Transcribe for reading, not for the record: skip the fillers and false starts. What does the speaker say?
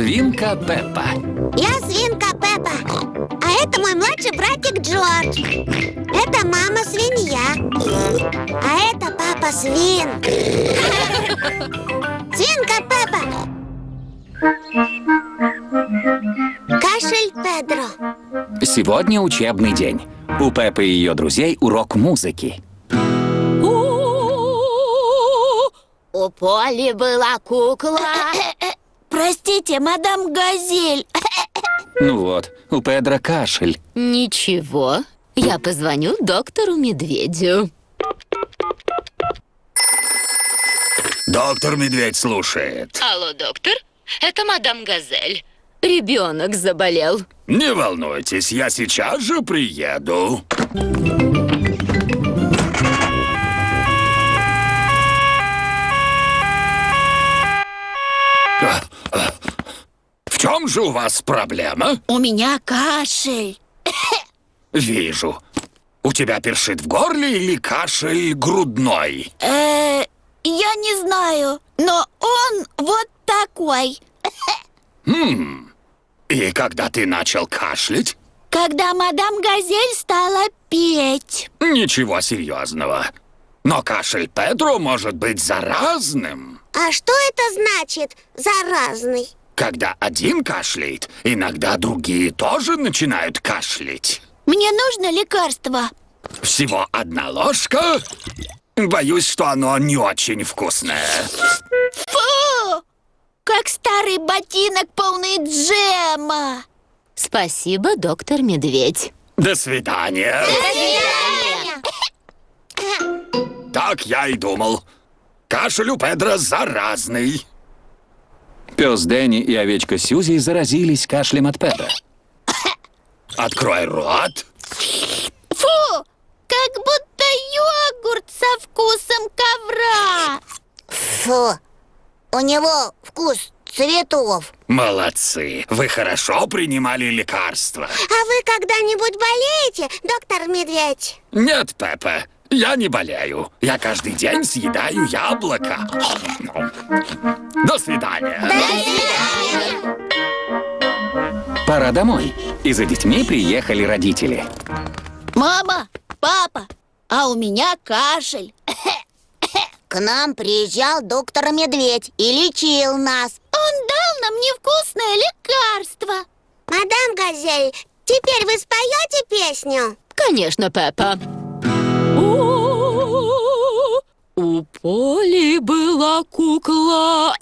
Свинка Пеппа. Я свинка Пеппа, а это мой младший братик Джордж. Это мама свинья, а это папа свин. Свинка Пеппа. Кашель Педро. Сегодня учебный день. У Пеппы и ее друзей урок музыки. У Поли была кукла. Простите, мадам Газель. Ну вот, у Педро кашель. Ничего, я позвоню доктору Медведю. Доктор Медведь слушает. Алло, доктор, это мадам Газель. Ребенок заболел. Не волнуйтесь, я сейчас же приеду. В чем же у вас проблема? У меня кашель. Вижу. У тебя першит в горле или кашель грудной? Я не знаю, но он вот такой. И когда ты начал кашлять? Когда мадам Газель стала петь. Ничего серьезного. Но кашель Педро может быть заразным. А что это значит «заразный»? Когда один кашляет, иногда другие тоже начинают кашлять. Мне нужно лекарство. Всего одна ложка. Боюсь, что оно не очень вкусное. Фу! Как старый ботинок, полный джема. Спасибо, доктор Медведь. До свидания. Так я и думал. Кашель у Педро заразный. Пес Дэнни и овечка Сьюзи заразились кашлем от Педро. Открой рот. Фу! Как будто йогурт со вкусом ковра. Фу, у него вкус цветов. Молодцы. Вы хорошо принимали лекарства. А вы когда-нибудь болеете, доктор Медведь? Нет, Пеппа, я не болею. Я каждый день съедаю яблоко. До свидания. Пора домой. И за детьми приехали родители. Мама, папа, а у меня кашель. К нам приезжал доктор Медведь и лечил нас. Он дал нам невкусное лекарство. Мадам Газель, теперь вы споете песню? Конечно, Пеппа. У Поли была кукла.